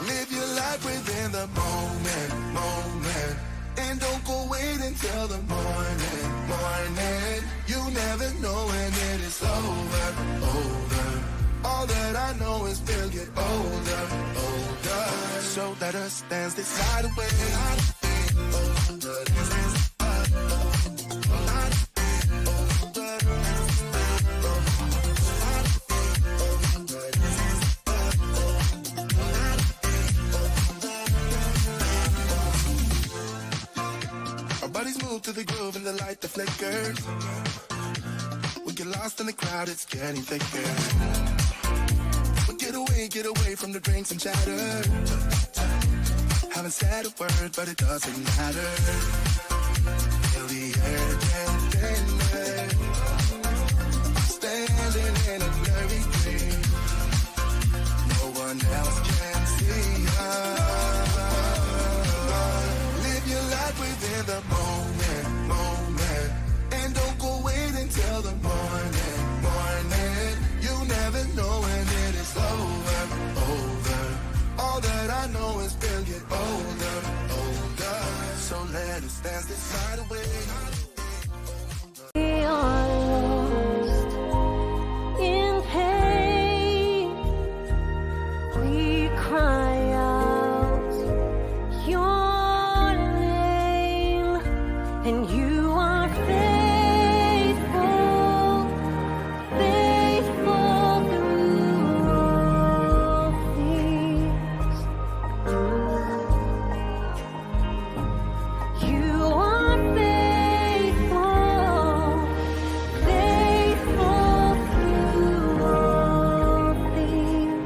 Live your life within the moment, and don't go wait until the morning. You never know when it is over. All that I know is we'll get older. So let us dance this night away. Our bodies move to the groove and the light that flickers. We get lost in the crowd, it's getting thicker. We get away from the drinks and chatter. Haven't said a word, but it doesn't matter. Feel the air getting thinner. Standing in a blurry dream. No one else can see us. Live your life within the moment, and don't go wait until the morning. You never know when it is over. All that I know is we'll get older. So let us dance this night away. We are lost in pain. We cry out your name, and you are faithful through all things. You are faithful through all things.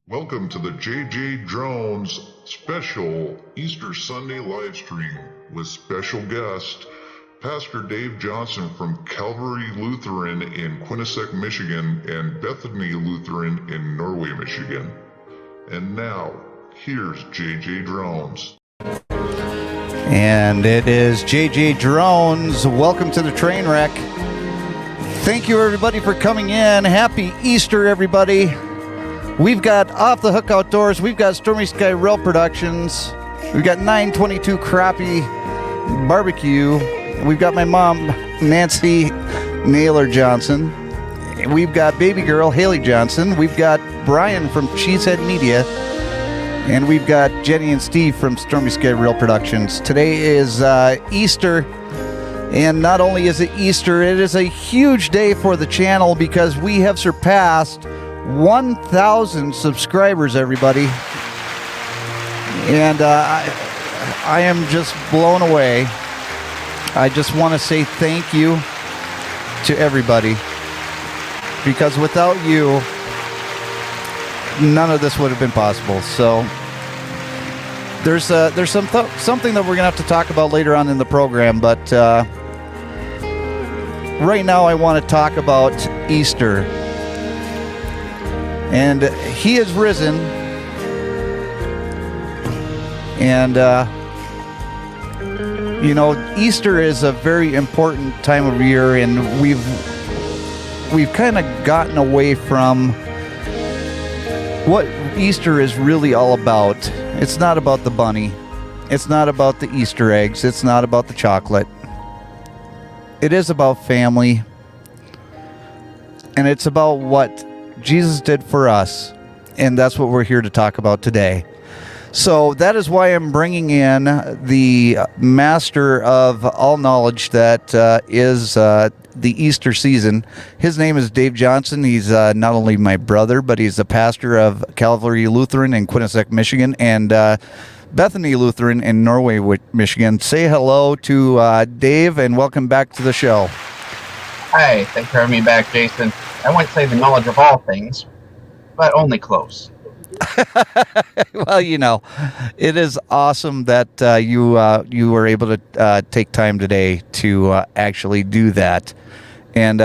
Welcome to the JJDrones special Easter Sunday live stream with special guest Pastor Dave Johnson from Calvary Lutheran in Quinnipiac, Michigan, and Bethany Lutheran in Norway, Michigan. And now, here's JJDrones. And it is JJDrones. Welcome to the train wreck. Thank you, everybody, for coming in. Happy Easter, everybody. We've got Off the Hook Outdoors. We've got Stormy Sky Rail Productions. We've got 922 Crappie Barbecue. We've got my mom, Nancy Naylor Johnson. We've got baby girl, Haley Johnson. We've got Brian from Cheesehead Media. And we've got Jenny and Steve from Stormy Sky Rail Productions. Today is Easter. And not only is it Easter, it is a huge day for the channel because we have surpassed 1,000 subscribers, everybody. And I am just blown away. I just want to say thank you to everybody, because without you, none of this would have been possible. So there's something that we're gonna have to talk about later on in the program, but right now I want to talk about Easter. And he is risen, and you know, Easter is a very important time of year, and we've kind of gotten away from what Easter is really all about. It's not about the bunny. It's not about the Easter eggs. It's not about the chocolate. It is about family, and it's about what Jesus did for us, and that's what we're here to talk about today. So that is why I'm bringing in the master of all knowledge that is the Easter season. His name is Dave Johnson. He's not only my brother, but he's the pastor of Calvary Lutheran in Quinnipiac, Michigan, and Bethany Lutheran in Norway, Michigan. Say hello to Dave, and welcome back to the show. Hi, thanks for having me back, Jason. I wouldn't say the knowledge of all things, but only close. Well, you know, it is awesome that you were able to take time today to actually do that. And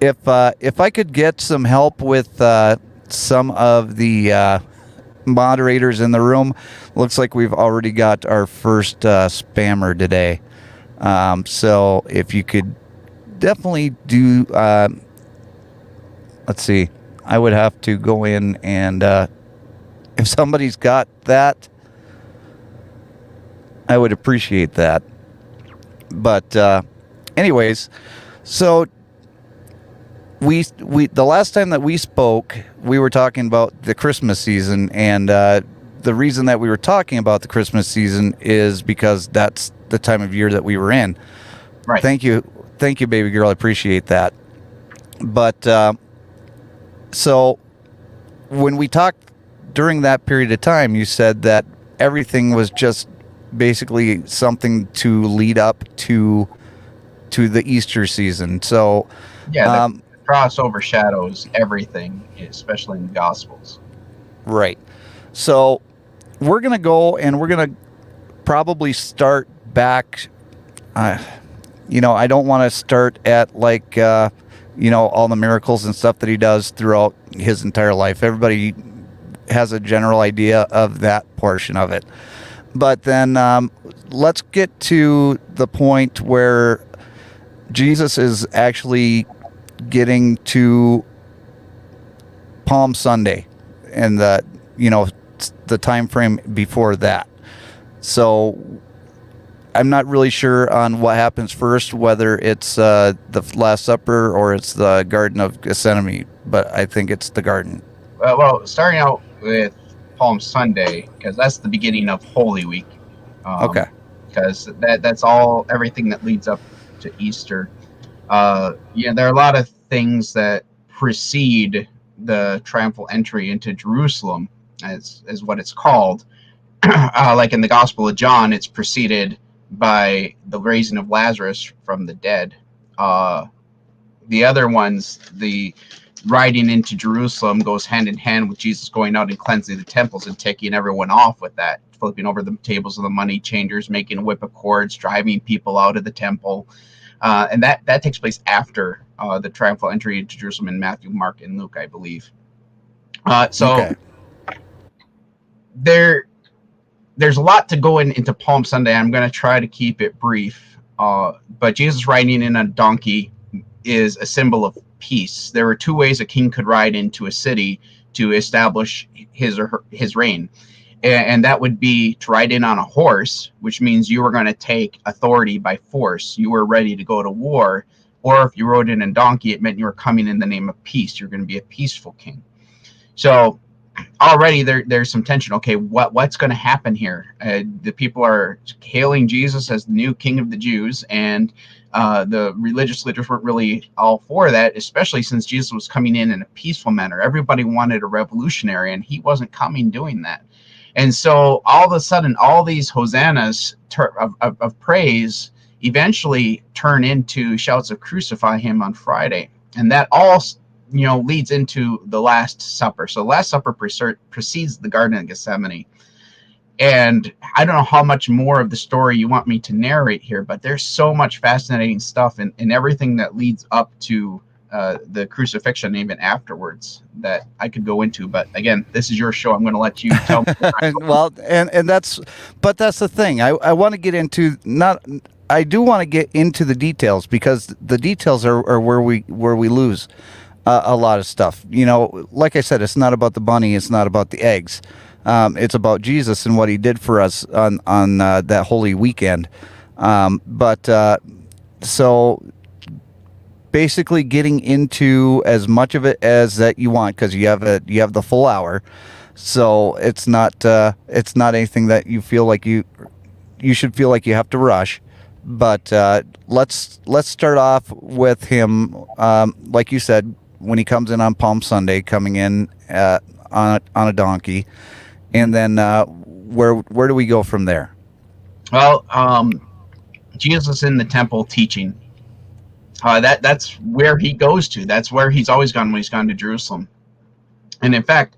if I could get some help with some of the moderators in the room, looks like we've already got our first spammer today. So if you could definitely do, let's see. I would have to go in and if somebody's got that, I would appreciate that. But anyways, so we the last time that we spoke, we were talking about the Christmas season, and the reason that we were talking about the Christmas season is because that's the time of year that we were in. Right. Thank you, baby girl. I appreciate that. But so when we talked during that period of time, you said that everything was just basically something to lead up to the Easter season. So Yeah, the cross overshadows everything, especially in the Gospels. right. So we're gonna go and we're gonna probably start back. I don't want to start at like all the miracles and stuff that he does throughout his entire life. Everybody has a general idea of that portion of it. But then let's get to the point where Jesus is actually getting to Palm Sunday and the time frame before that. So I'm not really sure on what happens first, whether it's the Last Supper or it's the Garden of Gethsemane, but I think it's the garden. Well, starting out with Palm Sunday, because that's the beginning of Holy Week. Okay. Because that's everything that leads up to Easter. There are a lot of things that precede the triumphal entry into Jerusalem, as what it's called. Like in the Gospel of John, it's preceded by the raising of Lazarus from the dead. The other ones, the riding into Jerusalem, goes hand in hand with Jesus going out and cleansing the temples and taking everyone off with that, flipping over the tables of the money changers, making a whip of cords, driving people out of the temple. And that takes place after the triumphal entry into Jerusalem in Matthew, Mark, and Luke, I believe. Okay. There's a lot to go into Palm Sunday. I'm going to try to keep it brief. But Jesus riding in a donkey is a symbol of peace. There were two ways a king could ride into a city to establish his reign. And that would be to ride in on a horse, which means you were going to take authority by force. You were ready to go to war. Or if you rode in a donkey, it meant you were coming in the name of peace. You're going to be a peaceful king. So already there's some tension. Okay, what's going to happen here? The people are hailing Jesus as the new king of the Jews, and the religious leaders weren't really all for that, especially since Jesus was coming in a peaceful manner. Everybody wanted a revolutionary, and he wasn't coming doing that. And so all of a sudden, all these hosannas of praise eventually turn into shouts of crucify him on Friday. And that all leads into the Last Supper. So the Last Supper precedes the Garden of Gethsemane. And I don't know how much more of the story you want me to narrate here, but there's so much fascinating stuff in everything that leads up to the crucifixion, even afterwards, that I could go into. But again, this is your show. I'm going to let you tell me. Well, and that's the thing. I want to get into I do want to get into the details, because the details are where we lose a lot of stuff. Like I said, it's not about the bunny. It's not about the eggs. It's about Jesus and what he did for us on that Holy Weekend. So basically getting into as much of it as that you want, because you have the full hour. So it's not anything that you feel like you should feel like you have to rush. But let's start off with him, like you said, when he comes in on Palm Sunday, coming in on a donkey, and then where do we go from there? Well, Jesus in the temple teaching. That's where he goes to. That's where he's always gone when he's gone to Jerusalem. And in fact,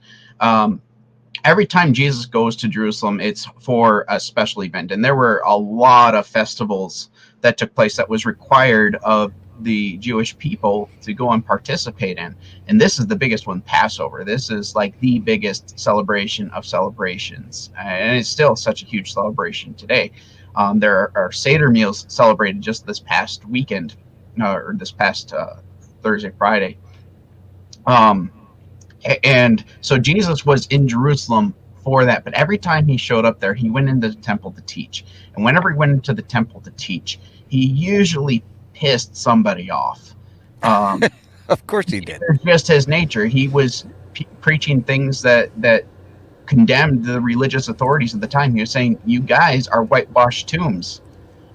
every time Jesus goes to Jerusalem, it's for a special event. And there were a lot of festivals that took place that was required of the Jewish people to go and participate in. And this is the biggest one, Passover. This is like the biggest celebration of celebrations. And it's still such a huge celebration today. There are Seder meals celebrated just this past weekend, or this past Thursday, Friday. And so Jesus was in Jerusalem for that. But every time he showed up there, he went into the temple to teach. And whenever he went into the temple to teach, he usually pissed somebody off. Of course he did. It's just his nature. He was preaching things that condemned the religious authorities at the time. He was saying, "You guys are whitewashed tombs.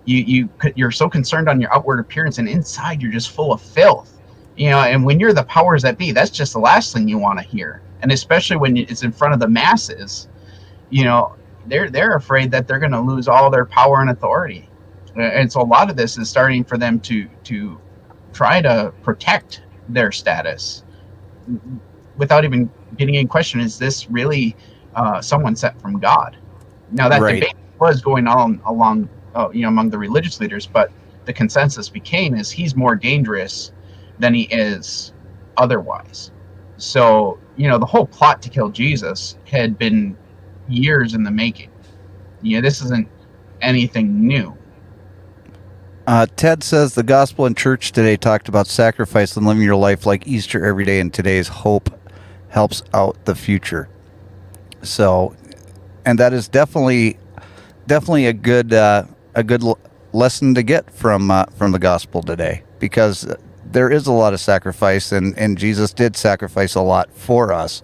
You're so concerned on your outward appearance, and inside you're just full of filth." And when you're the powers that be, that's just the last thing you want to hear. And especially when it's in front of the masses, they're afraid that they're going to lose all their power and authority. And so a lot of this is starting for them to try to protect their status without even getting in question, is this really someone sent from God? Now, that debate was going on along among the religious leaders, but the consensus became is he's more dangerous than he is otherwise. So, the whole plot to kill Jesus had been years in the making. This isn't anything new. Ted says the gospel in church today talked about sacrifice and living your life like Easter every day, and today's hope helps out the future. So, and that is definitely a good lesson to get from the gospel today, because there is a lot of sacrifice, and Jesus did sacrifice a lot for us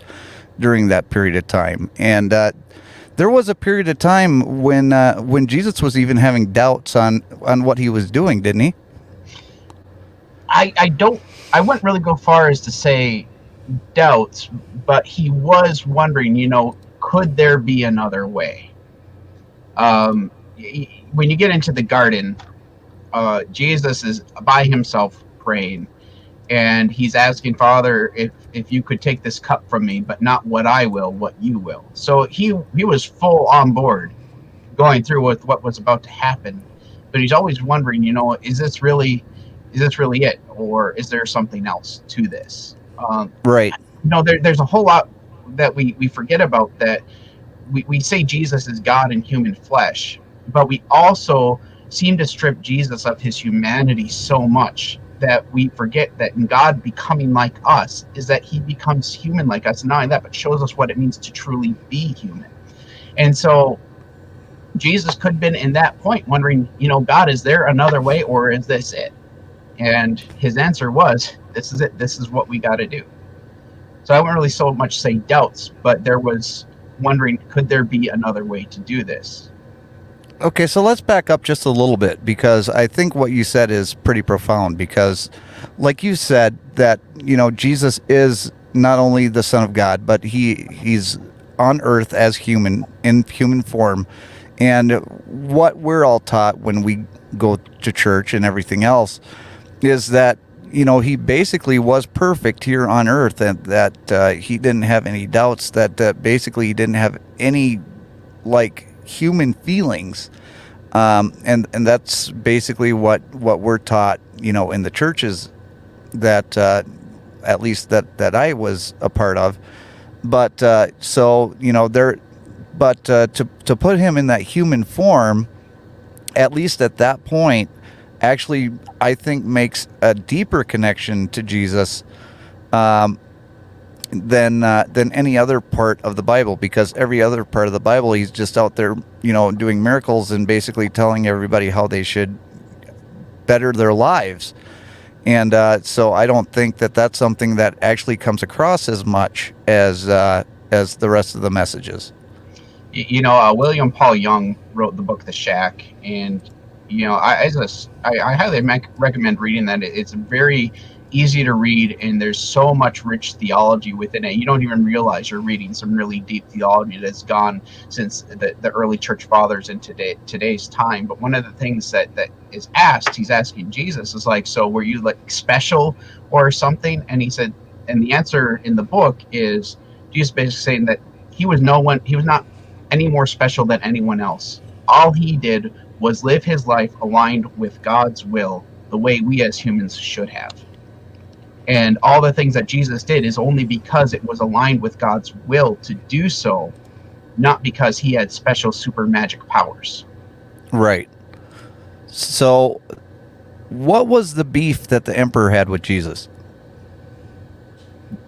during that period of time. And there was a period of time when Jesus was even having doubts on what he was doing, didn't he? I wouldn't really go far as to say doubts, but he was wondering, could there be another way? When you get into the garden, Jesus is by himself praying, and he's asking, Father, if you could take this cup from me, but not what I will, what you will. So he was full on board going through with what was about to happen, but he's always wondering, is this really it, or is there something else to this? Right. There's a whole lot that we forget about, that we say Jesus is God in human flesh, but we also seem to strip Jesus of his humanity so much that we forget that in God becoming like us is that he becomes human like us, and not only that, but shows us what it means to truly be human. And so Jesus could have been in that point wondering, God, is there another way, or is this it? And his answer was, this is it. This is what we got to do. So I wouldn't really so much say doubts, but there was wondering, could there be another way to do this? Okay, so let's back up just a little bit, because I think what you said is pretty profound, because like you said that, Jesus is not only the Son of God, but he's on earth as human, in human form. And what we're all taught when we go to church and everything else is that, he basically was perfect here on earth, and that he didn't have any doubts, that basically he didn't have any human feelings, and that's basically what we're taught, in the churches that at least that I was a part of. But to put him in that human form, at least at that point, actually I think makes a deeper connection to Jesus than any other part of the Bible, because every other part of the Bible he's just out there, doing miracles and basically telling everybody how they should better their lives. And so I don't think that that's something that actually comes across as much as the rest of the messages. William Paul Young wrote the book The Shack, and I highly recommend reading that. It's very easy to read, and there's so much rich theology within it. You don't even realize you're reading some really deep theology that's gone since the early church fathers in today's time. But one of the things that is asked, he's asking Jesus, is so were you special or something? And he said, and the answer in the book is Jesus basically saying that he was not any more special than anyone else. All he did was live his life aligned with God's will, the way we as humans should have. And all the things that Jesus did is only because it was aligned with God's will to do so, not because he had special super magic powers. Right. So what was the beef that the emperor had with Jesus?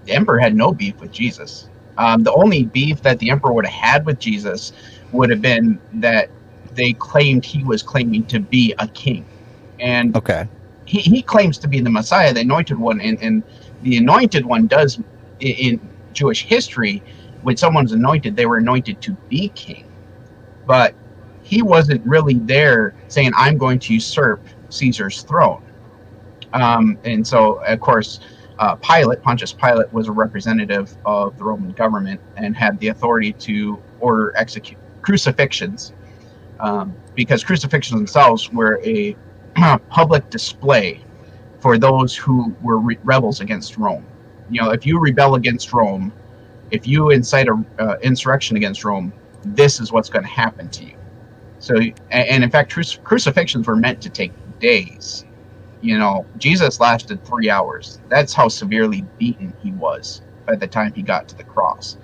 The emperor had no beef with Jesus. The only beef that the emperor would have had with Jesus would have been that they claimed he was claiming to be a king. And Okay. he claims to be the Messiah, the anointed one. And the anointed one does, in Jewish history, when someone's anointed, they were anointed to be king. But he wasn't really there saying, I'm going to usurp Caesar's throne. And so, of course, Pontius Pilate was a representative of the Roman government and had the authority to order crucifixions, because crucifixions themselves were a public display for those who were rebels against Rome. You know, if you rebel against Rome, if you incite a insurrection against Rome, this is what's going to happen to you. So, and in fact, crucifixions were meant to take days. You know, Jesus lasted 3 hours. That's how severely beaten he was by the time he got to the cross.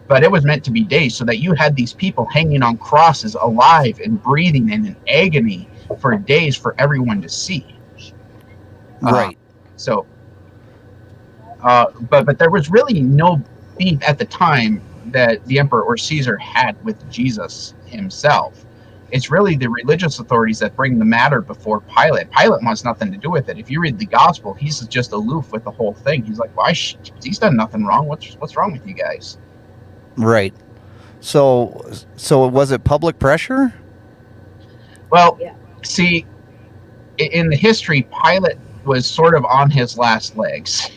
But it was meant to be days, so that you had these people hanging on crosses alive and breathing and in agony for days for everyone to see. Right. But there was really no beef at the time that the emperor or Caesar had with Jesus himself. It's really the religious authorities that bring the matter before Pilate. Pilate wants nothing to do with it. If you read the gospel, he's just aloof with the whole thing. He's like, "Why? He's done nothing wrong. What's wrong with you guys?" Right. So was it public pressure? Well, see, in the history, Pilate was sort of on his last legs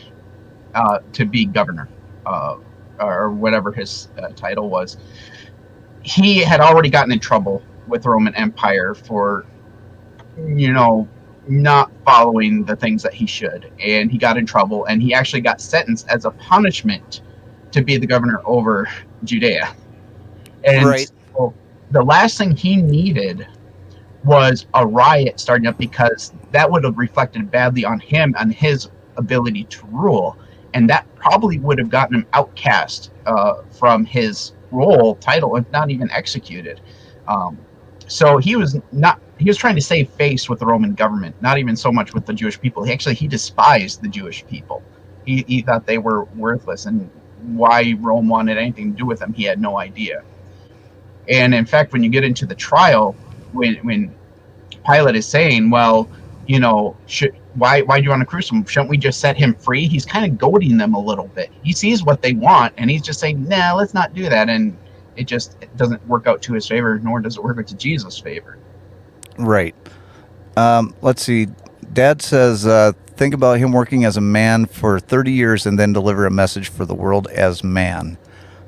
to be governor, or whatever his title was. He had already gotten in trouble with the Roman Empire for, you know, not following the things that he should. And he got in trouble, and he actually got sentenced as a punishment to be the governor over Judea. And Right. so the last thing he needed was a riot starting up, because that would have reflected badly on him and his ability to rule. And that probably would have gotten him outcast from his role title, if not even executed. So he was trying to save face with the Roman government, not even so much with the Jewish people. He despised the Jewish people. He thought they were worthless, and why Rome wanted anything to do with them, he had no idea. And in fact, when you get into the trial, when Pilate is saying, well, you know, why do you want to crucify him? Shouldn't we just set him free? He's kind of goading them a little bit. He sees what they want, and he's just saying, nah, let's not do that. And it doesn't work out to his favor, nor does it work out to Jesus' favor. Right. Let's see. Dad says, think about him working as a man for 30 years and then deliver a message for the world as man.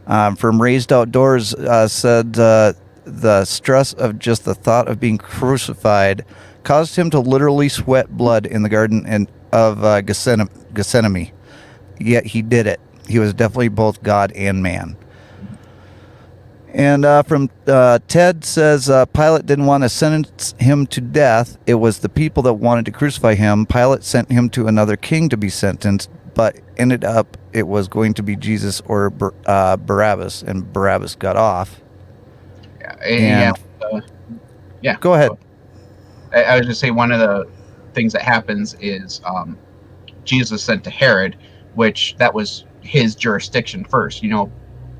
From Raised Outdoors said the stress of just the thought of being crucified caused him to literally sweat blood in the Garden of Gethsemane. Yet he did it. He was definitely both God and man. And from Ted says, Pilate didn't want to sentence him to death. It was the people that wanted to crucify him. Pilate sent him to another king to be sentenced, but ended up it was going to be Jesus or Barabbas, and Barabbas got off. Yeah. Go ahead. I was going to say, one of the things that happens is Jesus sent to Herod, which that was his jurisdiction first. You know,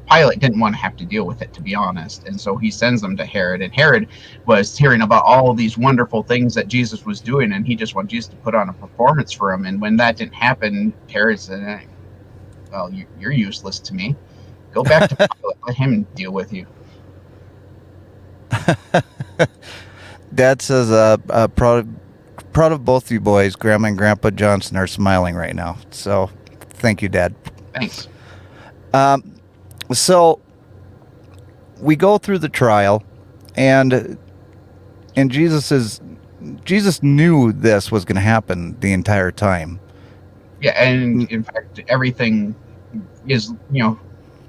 Pilate didn't want to have to deal with it, to be honest. And so he sends them to Herod. And Herod was hearing about all of these wonderful things that Jesus was doing, and he just wanted Jesus to put on a performance for him. And when that didn't happen, Herod said, well, you're useless to me. Go back to Pilate. Let him deal with you. Dad says, proud of both you boys. Grandma and Grandpa Johnson are smiling right now. So thank you, Dad. Thanks. So we go through the trial, and Jesus knew this was going to happen the entire time. Yeah, and in fact, everything is, you know,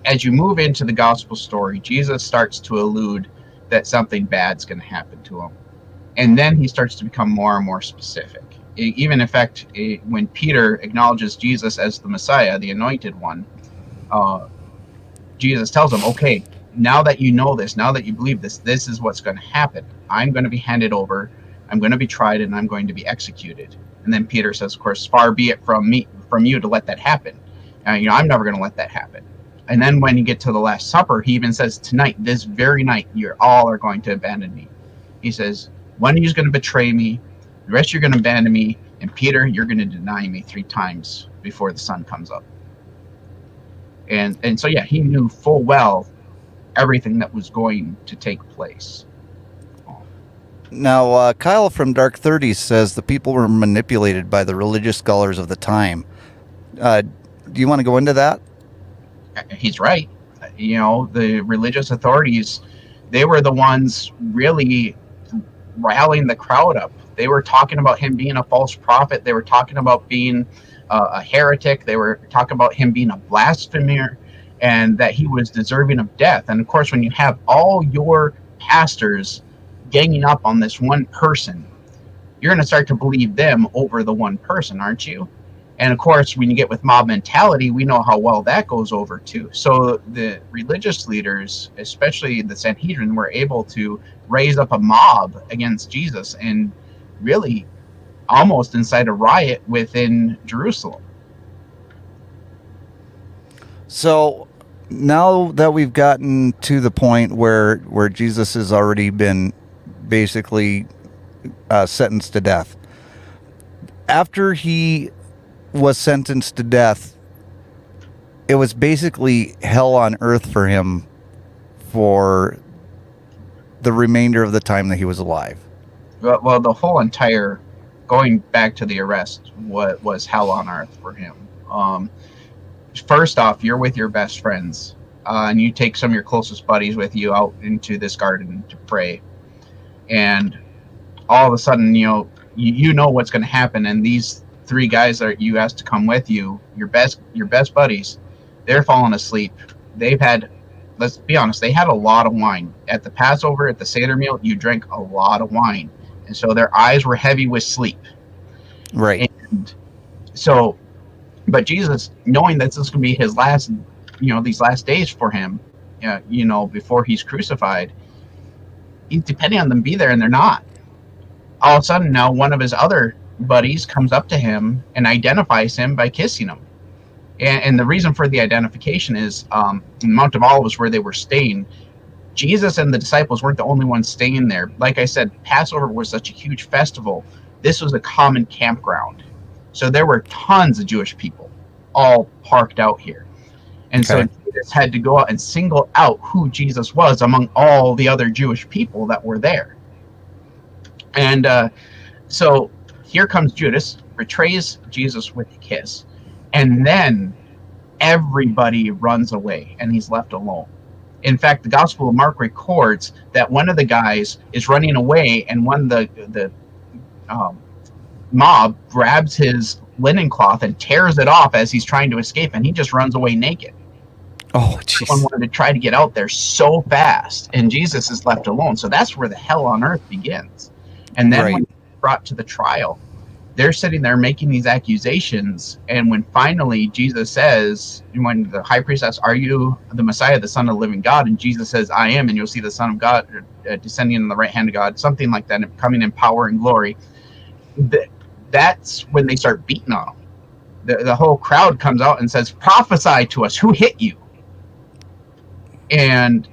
as you move into the gospel story, Jesus starts to allude that something bad's going to happen to him. And then he starts to become more and more specific. Even in fact, when Peter acknowledges Jesus as the Messiah, the anointed one, Jesus tells him, okay, now that you know this, now that you believe this, this is what's going to happen. I'm going to be handed over, I'm going to be tried, and I'm going to be executed. And then Peter says, of course, far be it from you to let that happen. I'm never going to let that happen. And then when you get to the Last Supper, he even says, tonight, this very night, you all are going to abandon me. He says, one of you is going to betray me, the rest you're going to abandon me, and Peter, you're going to deny me 3 times before the sun comes up. And so, yeah, he knew full well everything that was going to take place. Now, Kyle from Dark 30 says the people were manipulated by the religious scholars of the time. Do you want to go into that? He's right. The religious authorities, they were the ones really rallying the crowd up. They were talking about him being a false prophet. They were talking about being a heretic. They were talking about him being a blasphemer and that he was deserving of death. And of course, when you have all your pastors ganging up on this one person, you're going to start to believe them over the one person, aren't you? And of course, when you get with mob mentality, we know how well that goes over too. So the religious leaders, especially the Sanhedrin, were able to raise up a mob against Jesus and really almost incite a riot within Jerusalem. So now that we've gotten to the point where Jesus has already been basically sentenced to death, after he was sentenced to death, it was basically hell on earth for him for the remainder of the time that he was alive. Well, the whole entire, going back to the arrest, was hell on earth for him. First off, you're with your best friends, and you take some of your closest buddies with you out into this garden to pray, and all of a sudden, you know what's going to happen, and these 3 guys that you asked to come with you, your best buddies, they're falling asleep. They've had, let's be honest, they had a lot of wine. At the Passover, at the Seder meal, you drank a lot of wine. And so their eyes were heavy with sleep. Right. And so, but Jesus, knowing that this is going to be his last, these last days for him, before he's crucified, he's depending on them to be there, and they're not. All of a sudden now, one of his other buddies comes up to him and identifies him by kissing him. And the reason for the identification is in Mount of Olives, where they were staying, Jesus and the disciples weren't the only ones staying there. Like I said, Passover was such a huge festival. This was a common campground. So there were tons of Jewish people all parked out here. And so Jesus had to go out and single out who Jesus was among all the other Jewish people that were there. And so here comes Judas, betrays Jesus with a kiss, and then everybody runs away and he's left alone. In fact, the Gospel of Mark records that one of the guys is running away, and when the mob grabs his linen cloth and tears it off as he's trying to escape, and he just runs away naked. Oh, jeez. Someone wanted to try to get out there so fast, and Jesus is left alone. So that's where the hell on earth begins. And then when brought to the trial, they're sitting there making these accusations, and when finally Jesus says, when the high priest asks, "Are you the Messiah, the Son of the living God?" and Jesus says, "I am," and you'll see the Son of God descending on the right hand of God, something like that, and coming in power and glory, that's when they start beating on him. The whole crowd comes out and says, "Prophesy to us, who hit you?" And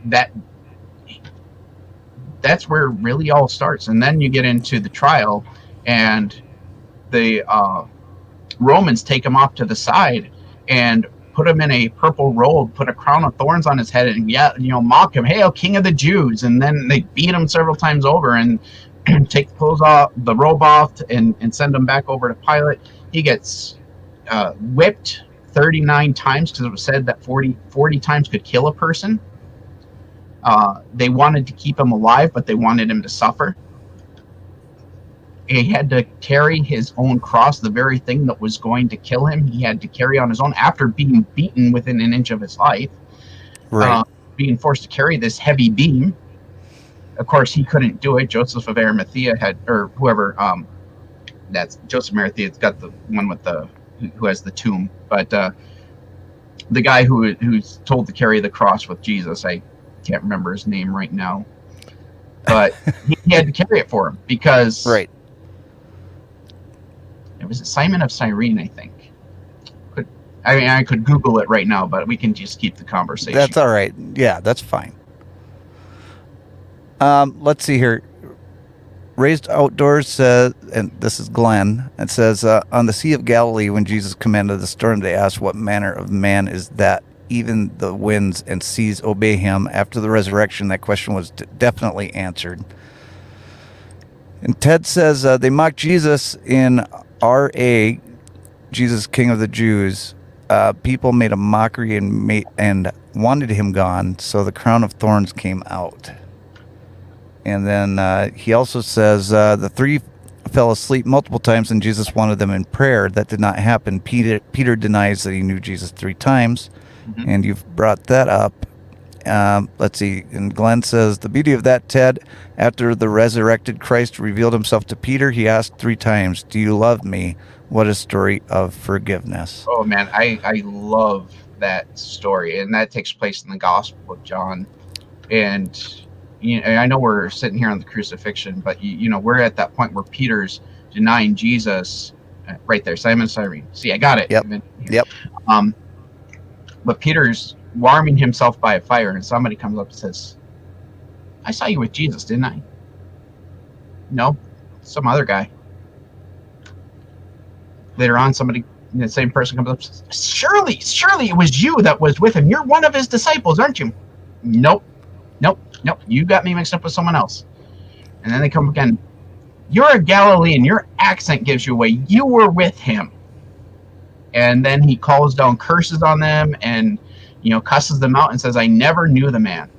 that's where it really all starts. And then you get into the trial, and the Romans take him off to the side and put him in a purple robe, put a crown of thorns on his head, and mock him, "Hail, King of the Jews!" And then they beat him several times over and take the clothes off, the robe off, and send him back over to Pilate. He gets whipped 39 times, because it was said that 40 times could kill a person. They wanted to keep him alive, but they wanted him to suffer. He had to carry his own cross, the very thing that was going to kill him. He had to carry on his own after being beaten within an inch of his life. Right. Being forced to carry this heavy beam. Of course, he couldn't do it. Joseph of Arimathea or whoever, that's Joseph of Arimathea's got the one with who has the tomb. But the guy who's told to carry the cross with Jesus, I can't remember his name right now, but he had to carry it for him because it was Simon of Cyrene, I think. I mean, I could Google it right now, but we can just keep the conversation. That's all right. Yeah, that's fine. Let's see here. Raised Outdoors says, and this is Glenn, it says, on the Sea of Galilee, when Jesus commanded the storm, they asked, what manner of man is that even the winds and seas obey him? After the resurrection, that question was definitely answered. And Ted says, they mocked Jesus in R.A., Jesus, King of the Jews. People made a mockery and wanted him gone, so the crown of thorns came out. And then he also says the three fell asleep multiple times, and Jesus wanted them in prayer. That did not happen. Peter denies that he knew Jesus 3 times, and you've brought that up. Let's see. And Glenn says, the beauty of that, Ted, after the resurrected Christ revealed himself to Peter, he asked 3 times, do you love me? What a story of forgiveness. Oh, man, I love that story. And that takes place in the Gospel of John. And I know we're sitting here on the crucifixion, but we're at that point where Peter's denying Jesus right there. Simon Cyrene. See, I got it. Yep. But Peter's warming himself by a fire, and somebody comes up and says, I saw you with Jesus, didn't I? No, some other guy. Later on, the same person comes up and says, surely it was you that was with him. You're one of his disciples, aren't you? Nope. You got me mixed up with someone else. And then they come again. You're a Galilean. Your accent gives you away. You were with him. And then he calls down curses on them and, cusses them out and says, I never knew the man.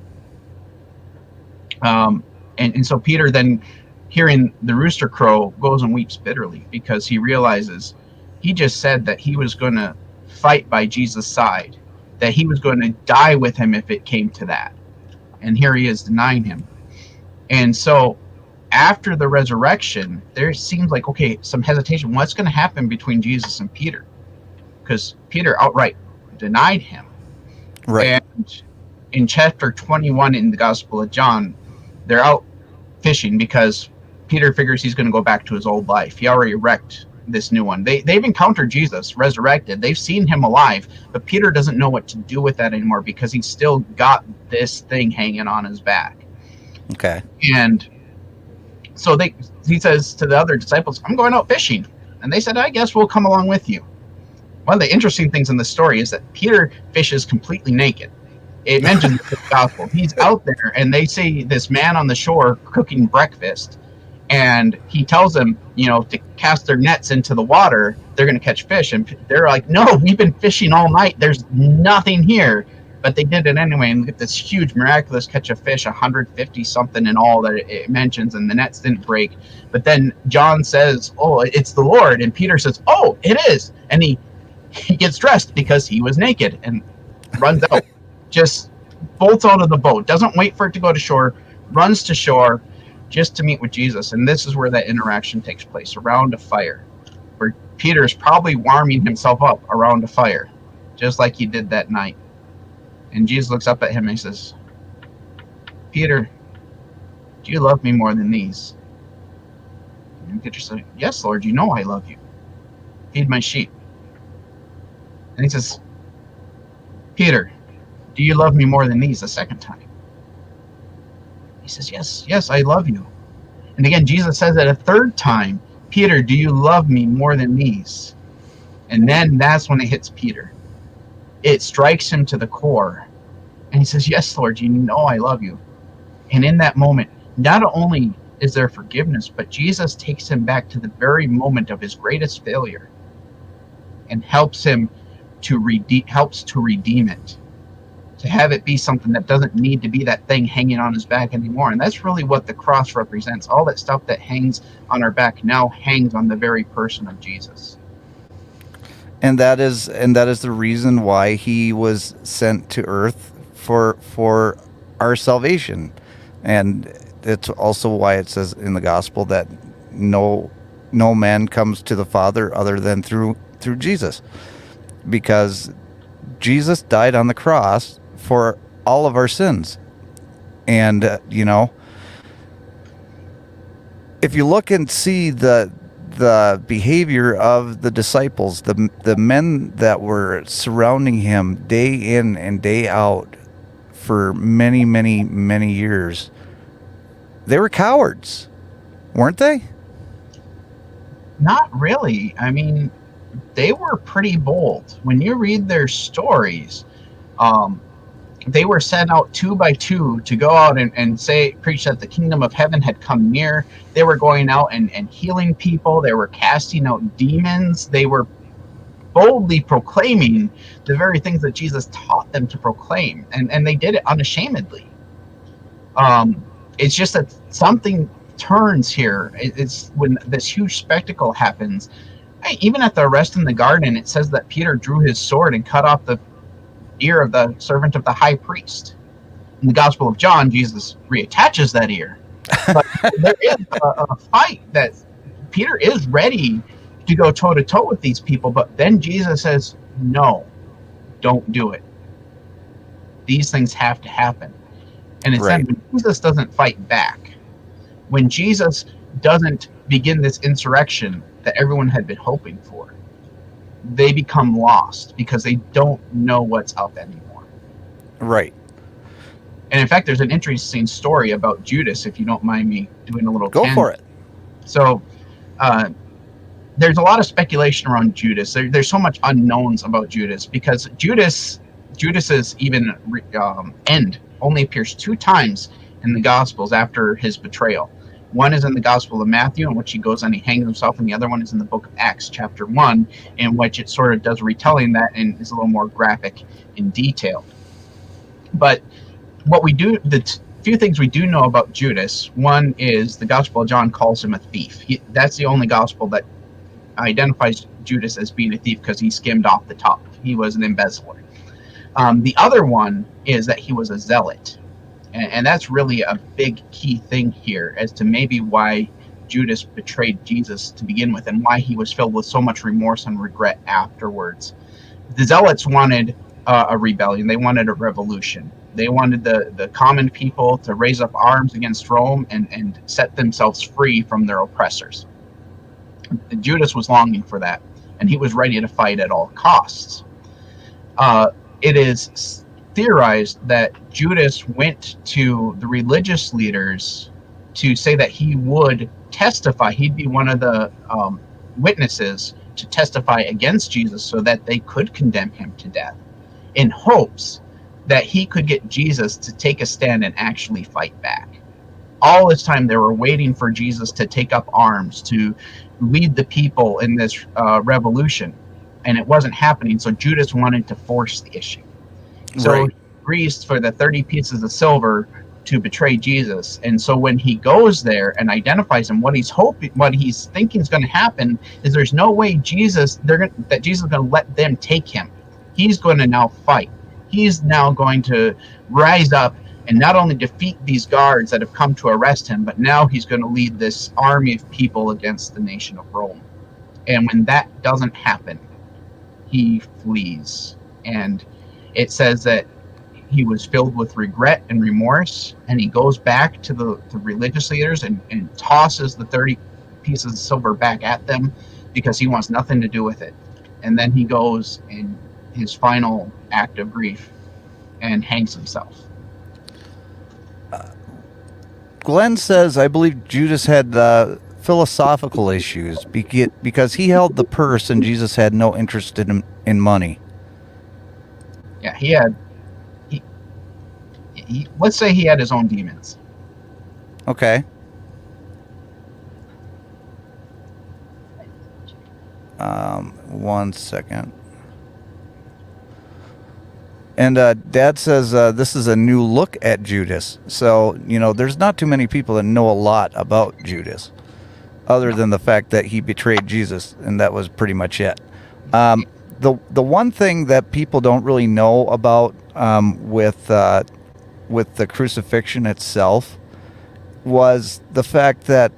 And so Peter then, hearing the rooster crow, goes and weeps bitterly because he realizes he just said that he was going to fight by Jesus' side, that he was going to die with him if it came to that. And here he is denying him. And so after the resurrection, there seems like, okay, some hesitation. What's going to happen between Jesus and Peter? Because Peter outright denied him. Right. And in chapter 21 in the Gospel of John, they're out fishing because Peter figures he's going to go back to his old life. He already wrecked this new one. They've encountered Jesus resurrected. They've seen him alive, but Peter doesn't know what to do with that anymore because he's still got this thing hanging on his back. Okay. And so he says to the other disciples, I'm going out fishing. And they said, I guess we'll come along with you. One of the interesting things in the story is that Peter fishes completely naked. It mentions the gospel. He's out there, and they see this man on the shore cooking breakfast. And he tells them, to cast their nets into the water, they're going to catch fish. And they're like, no, we've been fishing all night. There's nothing here. But they did it anyway and get this huge, miraculous catch of fish, 150 something in all that it mentions, and the nets didn't break. But then John says, oh, it's the Lord. And Peter says, oh, it is. And he gets dressed because he was naked and runs out, just bolts out of the boat, doesn't wait for it to go to shore, runs to shore, just to meet with Jesus. And this is where that interaction takes place, around a fire, where Peter's probably warming himself up around a fire, just like he did that night. And Jesus looks up at him and he says, Peter, do you love me more than these? And Peter says, yes, Lord, you know I love you. Feed my sheep. And he says, Peter, do you love me more than these? A second time. He says, yes, I love you. And again, Jesus says it a third time, Peter, do you love me more than these? And then that's when it hits Peter. It strikes him to the core. And he says, yes, Lord, you know I love you. And in that moment, not only is there forgiveness, but Jesus takes him back to the very moment of his greatest failure and helps him to redeem it. To have it be something that doesn't need to be that thing hanging on his back anymore. And that's really what the cross represents. All that stuff that hangs on our back now hangs on the very person of Jesus. And that is the reason why he was sent to earth for our salvation. And it's also why it says in the gospel that no man comes to the Father other than through Jesus. Because Jesus died on the cross for all of our sins. And, if you look and see the the behavior of the disciples, the men that were surrounding him day in and day out for many, many, many years, they were cowards, weren't they? Not really. I mean, they were pretty bold. When you read their stories, they were sent out 2 by 2 to go out and preach that the kingdom of heaven had come near. They were going out and healing people. They were casting out demons. They were boldly proclaiming the very things that Jesus taught them to proclaim. And they did it unashamedly. It's just that something turns here. It's when this huge spectacle happens. Even at the arrest in the garden, it says that Peter drew his sword and cut off the ear of the servant of the high priest. In the Gospel of John, Jesus reattaches that ear. But there is a fight that Peter is ready to go toe-to-toe with these people, but then Jesus says, no, don't do it. These things have to happen. And it's then when Jesus doesn't fight back, when Jesus doesn't begin this insurrection that everyone had been hoping for, they become lost because they don't know what's up anymore. Right. And in fact, there's an interesting story about Judas, if you don't mind me doing a little Go for it. So there's a lot of speculation around Judas. There's so much unknowns about Judas because Judas's even end only appears 2 times in the Gospels after his betrayal. One is in the Gospel of Matthew, in which he goes and he hangs himself, and the other one is in the book of Acts, chapter 1, in which it sort of does retelling that and is a little more graphic in detail. But what we do, the few things we do know about Judas, one is the Gospel of John calls him a thief. That's the only Gospel that identifies Judas as being a thief because he skimmed off the top. He was an embezzler. The other one is that he was a zealot. And that's really a big key thing here as to maybe why Judas betrayed Jesus to begin with and why he was filled with so much remorse and regret afterwards. The zealots wanted a rebellion. They wanted a revolution. They wanted the common people to raise up arms against Rome and set themselves free from their oppressors. Judas was longing for that, and he was ready to fight at all costs. It is theorized that Judas went to the religious leaders to say that he would testify. He'd be one of the witnesses to testify against Jesus so that they could condemn him to death, in hopes that he could get Jesus to take a stand and actually fight back. All this time they were waiting for Jesus to take up arms, to lead the people in this revolution, and it wasn't happening, so Judas wanted to force the issue. So he agrees for the 30 pieces of silver to betray Jesus. And so when he goes there and identifies him, what he's thinking is going to happen is there's no way that Jesus is going to let them take him. He's going to now fight. He's now going to rise up and not only defeat these guards that have come to arrest him, but now he's going to lead this army of people against the nation of Rome. And when that doesn't happen, he flees. And it says that he was filled with regret and remorse, and he goes back to the religious leaders and tosses the 30 pieces of silver back at them because he wants nothing to do with it. And then he goes in his final act of grief and hangs himself. Glenn says, I believe Judas had philosophical issues because he held the purse and Jesus had no interest in money. Yeah, he let's say he had his own demons. Okay. One second. And Dad says this is a new look at Judas. So, there's not too many people that know a lot about Judas, other than the fact that he betrayed Jesus, and that was pretty much it. The one thing that people don't really know about with the crucifixion itself was the fact that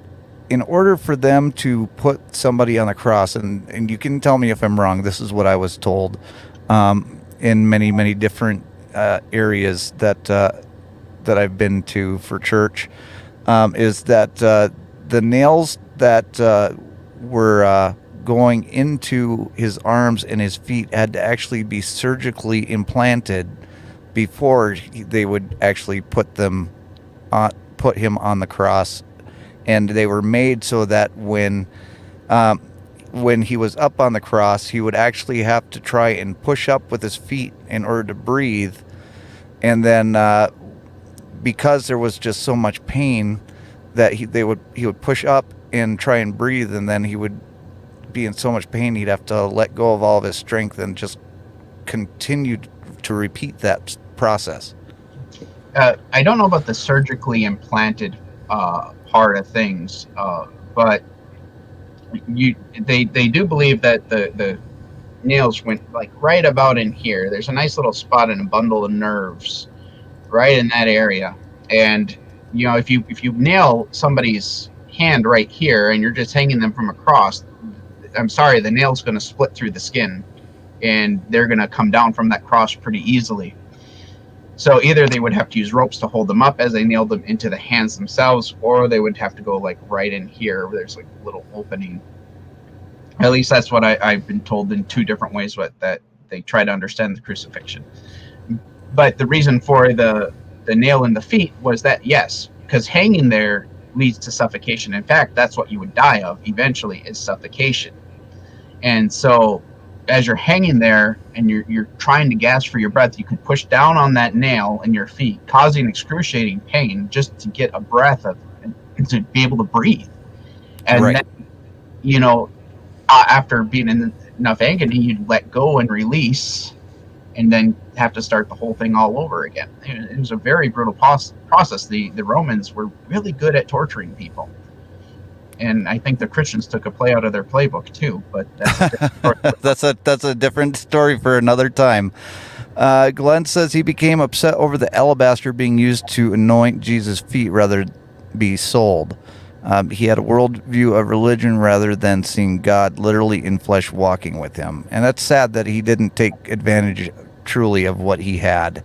in order for them to put somebody on the cross, and you can tell me if I'm wrong, this is what I was told in many, many different areas that I've been to for church, is that the nails that were going into his arms and his feet had to actually be surgically implanted before they would actually put him on the cross. And they were made so that when he was up on the cross, he would actually have to try and push up with his feet in order to breathe. And then because there was just so much pain that he would push up and try and breathe, and then he would be in so much pain he'd have to let go of all of his strength and just continue to repeat that process. I don't know about the surgically implanted part of things, but they do believe that the nails went like right about in here. There's a nice little spot in a bundle of nerves right in that area, and you know, if you nail somebody's hand right here and you're just hanging them from across, I'm sorry, the nail's going to split through the skin and they're going to come down from that cross pretty easily. So either they would have to use ropes to hold them up as they nailed them into the hands themselves, or they would have to go like right in here where there's like a little opening. At least that's what I've been told in two different ways, that they try to understand the crucifixion. But the reason for the nail in the feet was that, yes, because hanging there leads to suffocation. In fact, that's what you would die of eventually, is suffocation. And so as you're hanging there and you're trying to gasp for your breath, you could push down on that nail in your feet, causing excruciating pain just to get a breath of, to be able to breathe. And right. then, you know, after being in enough agony, you'd let go and release, and then have to start the whole thing all over again. It was a very brutal process. The Romans were really good at torturing people. And I think the Christians took a play out of their playbook too, but that's a different story. that's a different story for another time. Glenn says he became upset over the alabaster being used to anoint Jesus' feet rather than be sold. He had a worldview of religion rather than seeing God literally in flesh walking with him. And that's sad that he didn't take advantage truly of what he had.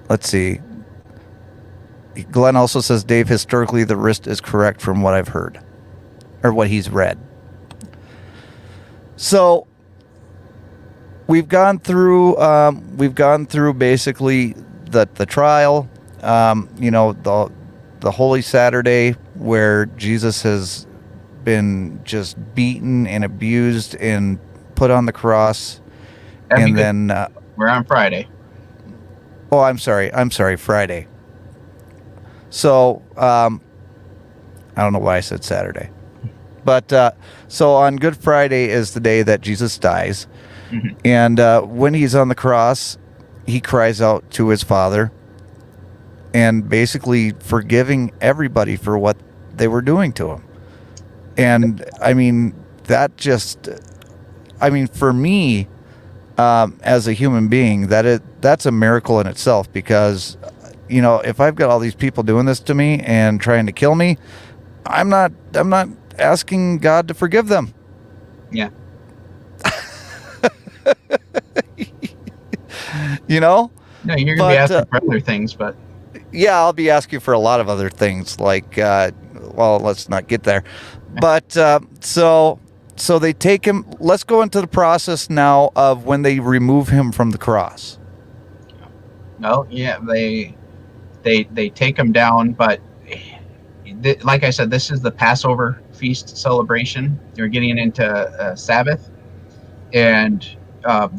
Let's see. Glenn also says, Dave, historically the wrist is correct from what I've heard, or what he's read. So we've gone through basically the trial, you know, the Holy Saturday, where Jesus has been just beaten and abused and put on the cross. And then we're on Friday. Oh, I'm sorry, Friday. So I don't know why I said Saturday, but so on Good Friday is the day that Jesus dies. Mm-hmm. And when he's on the cross, he cries out to his Father and basically forgiving everybody for what they were doing to him. And I mean, for me, as a human being, that's a miracle in itself, because, you know, if I've got all these people doing this to me and trying to kill me, I'm not asking God to forgive them. Yeah. You know? No, you're going to be asking for other things, but yeah, I'll be asking for a lot of other things, like, well, let's not get there. But so they take him. Let's go into the process now of when they remove him from the cross. No, yeah, they take him down, but like I said, this is the Passover feast celebration. You're getting into Sabbath, and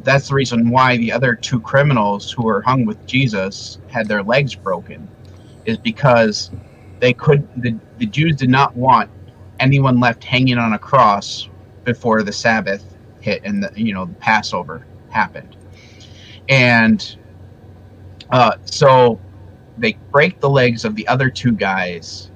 that's the reason why the other two criminals who were hung with Jesus had their legs broken, is because the Jews did not want anyone left hanging on a cross before the Sabbath hit and the Passover happened. And so they break the legs of the other two guys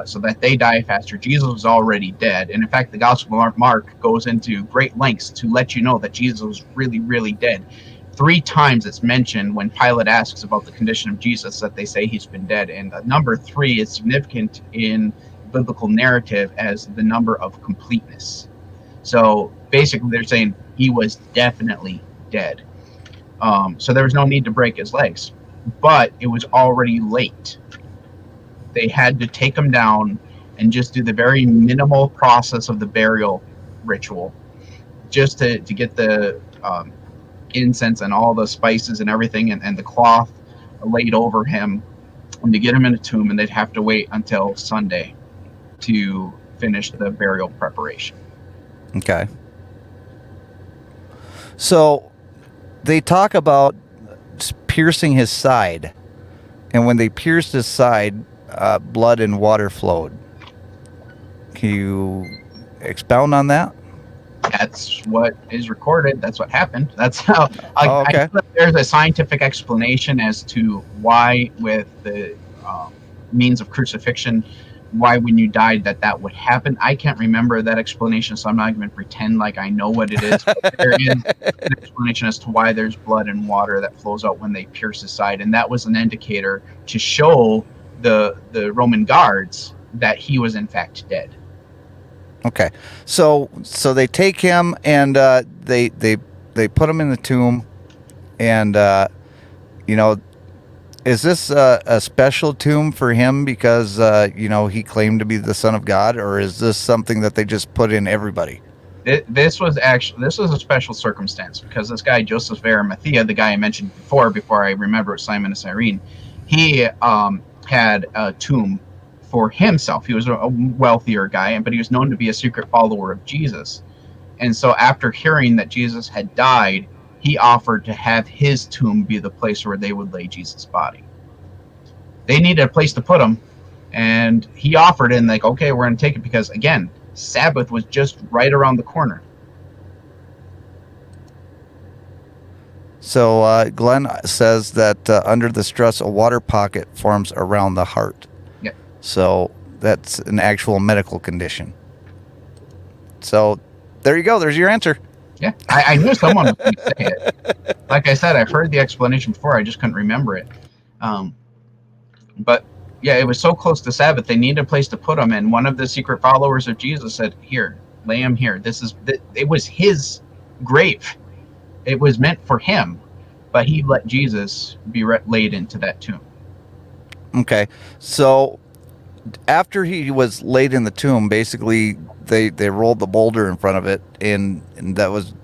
so that they die faster. Jesus was already dead. And in fact, the Gospel of Mark goes into great lengths to let you know that Jesus was really, really dead. 3 times it's mentioned when Pilate asks about the condition of Jesus that they say he's been dead. And number 3 is significant in biblical narrative as the number of completeness. So basically they're saying he was definitely dead. So there was no need to break his legs, but it was already late. They had to take him down and just do the very minimal process of the burial ritual, just to get the incense and all the spices and everything, and the cloth laid over him, and to get him in a tomb, and they'd have to wait until Sunday to finish the burial preparation. Okay. So they talk about piercing his side, and when they pierced his side, blood and water flowed. Can you expound on that? That's what is recorded. That's what happened. That's how. Okay. I know that there's a scientific explanation as to why, with the means of crucifixion, why when you died that would happen. I can't remember that explanation, so I'm not going to pretend like I know what it is. But there is an explanation as to why there's blood and water that flows out when they pierce his side, and that was an indicator to show the Roman guards that he was in fact dead. Okay, so they take him and they put him in the tomb, and is this a special tomb for him because he claimed to be the Son of God, or is this something that they just put in everybody? This was a special circumstance because this guy Joseph of Arimathea, the guy I mentioned before I remember Simon of Cyrene, he had a tomb for himself. He was a wealthier guy, but he was known to be a secret follower of Jesus. And so after hearing that Jesus had died, he offered to have his tomb be the place where they would lay Jesus' body. They needed a place to put him, and he offered it, and like, okay, we're going to take it because, again, Sabbath was just right around the corner. So Glenn says that under the stress, a water pocket forms around the heart. So that's an actual medical condition. So there you go. There's your answer. Yeah, I knew someone was going to say it. Like I said, I've heard the explanation before. I just couldn't remember it. But yeah, it was so close to Sabbath, they needed a place to put him. And one of the secret followers of Jesus said, "Here, lay him here." It was his grave. It was meant for him, but he let Jesus be laid into that tomb. Okay, so after he was laid in the tomb, basically they rolled the boulder in front of it, and that was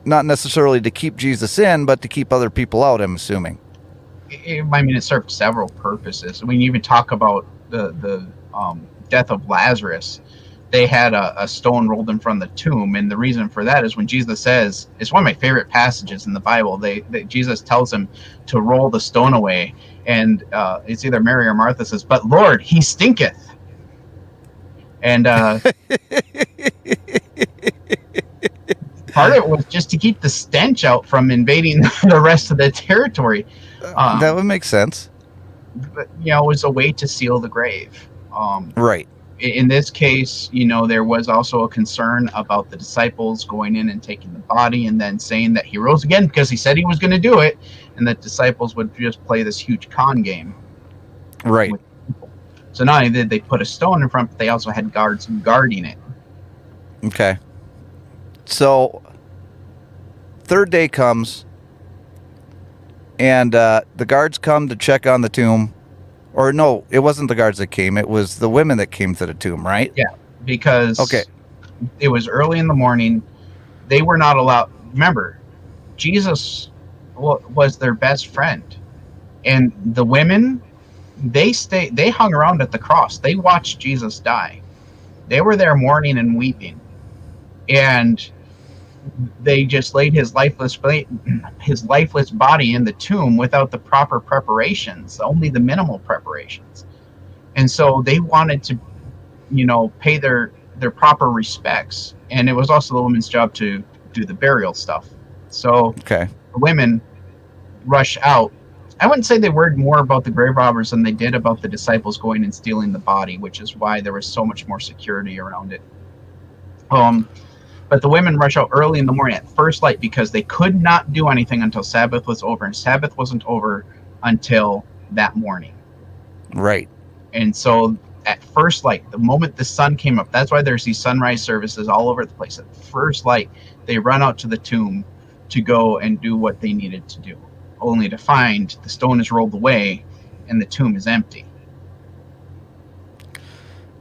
not necessarily to keep Jesus in, but to keep other people out, I'm assuming. It served several purposes. When you even talk about the death of Lazarus, they had a stone rolled in front of the tomb, and the reason for that is when Jesus says, it's one of my favorite passages in the Bible, Jesus tells him to roll the stone away, and it's either Mary or Martha says, "But Lord, he stinketh." And part of it was just to keep the stench out from invading the rest of the territory. That would make sense. But, it was a way to seal the grave. Right. In this case, there was also a concern about the disciples going in and taking the body and then saying that he rose again because he said he was going to do it, and that disciples would just play this huge con game. Right. So not only did they put a stone in front, but they also had guards guarding it. Okay. So, third day comes, and the guards come to check on the tomb. Or no, it wasn't the guards that came. It was the women that came to the tomb, right? Yeah, because it was early in the morning. They were not allowed. Remember, Jesus was their best friend. And the women, they hung around at the cross. They watched Jesus die. They were there mourning and weeping. And they just laid his lifeless body in the tomb without the proper preparations, only the minimal preparations. And so they wanted to, pay their proper respects. And it was also the women's job to do the burial stuff. So the women rush out. I wouldn't say they worried more about the grave robbers than they did about the disciples going and stealing the body, which is why there was so much more security around it. But the women rush out early in the morning at first light because they could not do anything until Sabbath was over, and Sabbath wasn't over until that morning. Right. And so at first light, the moment the sun came up, that's why there's these sunrise services all over the place. At first light, they run out to the tomb to go and do what they needed to do, only to find the stone is rolled away and the tomb is empty.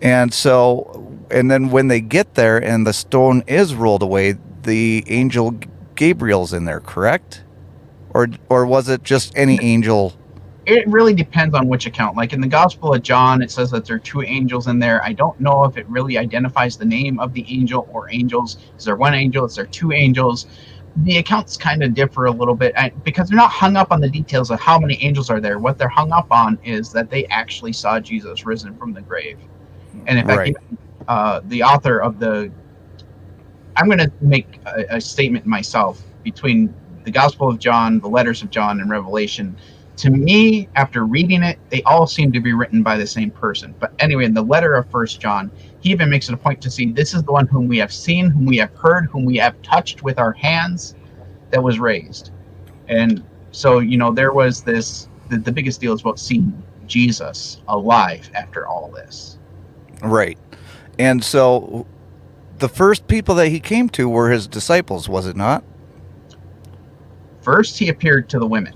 And then when they get there and the stone is rolled away, the angel Gabriel's in there, correct? Or was it just any angel? It really depends on which account. Like in the Gospel of John, it says that there are 2 angels in there. I don't know if it really identifies the name of the angel or angels. Is there 1 angel? Is there 2 angels? The accounts kind of differ a little bit because they're not hung up on the details of how many angels are there. What they're hung up on is that they actually saw Jesus risen from the grave. And in fact, the author of I'm going to make a statement myself between the Gospel of John, the letters of John, and Revelation. To me, after reading it, they all seem to be written by the same person. But anyway, in the letter of 1 John, he even makes it a point to see this is the one whom we have seen, whom we have heard, whom we have touched with our hands, that was raised. And so, there was this, the biggest deal is about seeing Jesus alive after all this. Right. And so the first people that he came to were his disciples, was it not? First, he appeared to the women.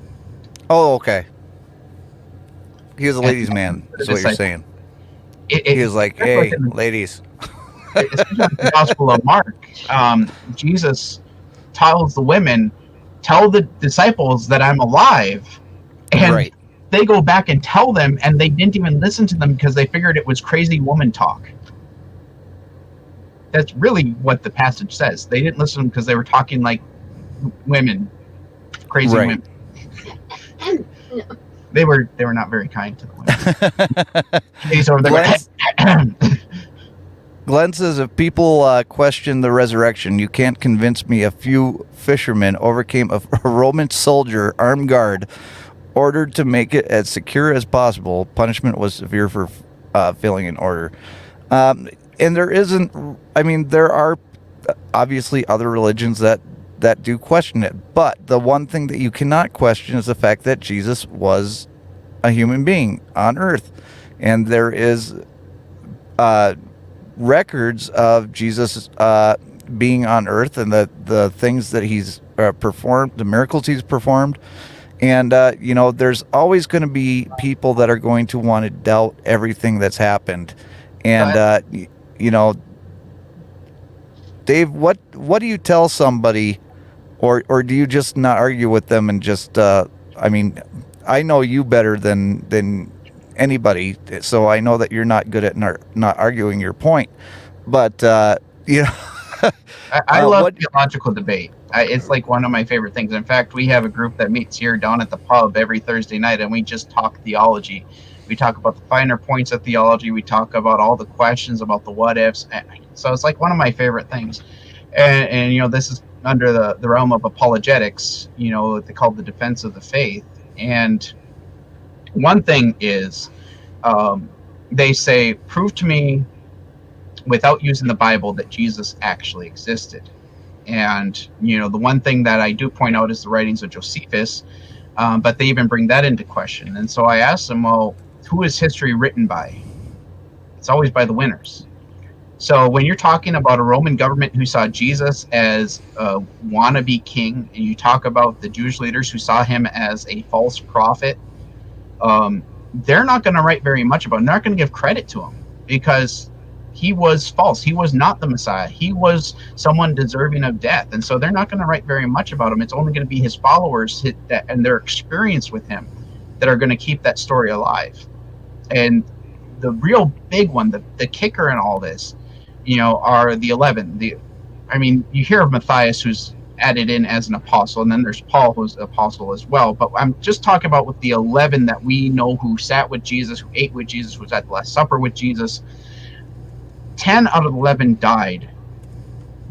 Oh, okay. He was a ladies' man, is what you're saying. He was like, hey, ladies. Especially in the Gospel of Mark, Jesus tells the women, tell the disciples that I'm alive. And they go back and tell them, and they didn't even listen to them because they figured it was crazy woman talk. That's really what the passage says. They didn't listen because they were talking like women, crazy women. No. They were not very kind to the women. He's over there. Glenn says, if people question the resurrection, you can't convince me a few fishermen overcame a Roman soldier, armed guard, ordered to make it as secure as possible. Punishment was severe for failing an order. And there are obviously other religions that do question it. But the one thing that you cannot question is the fact that Jesus was a human being on earth. And there is records of Jesus being on earth and the things that he's performed, the miracles he's performed. And, there's always going to be people that are going to want to doubt everything that's happened. And, Dave, what do you tell somebody, or do you just not argue with them and just, I know you better than anybody, so I know that you're not good at not arguing your point, but, I love theological debate. It's like one of my favorite things. In fact, we have a group that meets here down at the pub every Thursday night, and we just talk theology. We talk about the finer points of theology. We talk about all the questions about the what ifs. So it's like one of my favorite things. And this is under the realm of apologetics, they call the defense of the faith. And one thing is, they say, prove to me without using the Bible that Jesus actually existed. And, the one thing that I do point out is the writings of Josephus, but they even bring that into question. And so I asked them, well, who is history written by? It's always by the winners. So when you're talking about a Roman government who saw Jesus as a wannabe king, and you talk about the Jewish leaders who saw him as a false prophet, they're not going to write very much about him. They're not going to give credit to him because he was false. He was not the Messiah. He was someone deserving of death. And so they're not going to write very much about him. It's only going to be his followers and their experience with him that are going to keep that story alive. And the real big one, the kicker in all this, are the 11. You hear of Matthias, who's added in as an apostle, and then there's Paul, who's an apostle as well. But I'm just talking about with the 11 that we know who sat with Jesus, who ate with Jesus, who was at the Last Supper with Jesus. 10 out of 11 died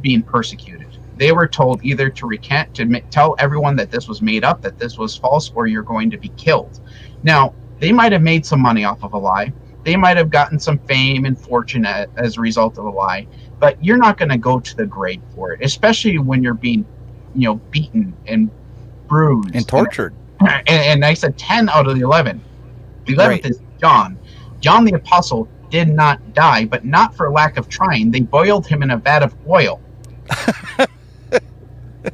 being persecuted. They were told either to recant, to tell everyone that this was made up, that this was false, or you're going to be killed. Now, they might have made some money off of a lie. They might have gotten some fame and fortune as a result of a lie, but you're not going to go to the grave for it, especially when you're being, beaten and bruised and tortured. And I said 10 out of the 11. The 11th is John. John the Apostle did not die, but not for lack of trying. They boiled him in a vat of oil,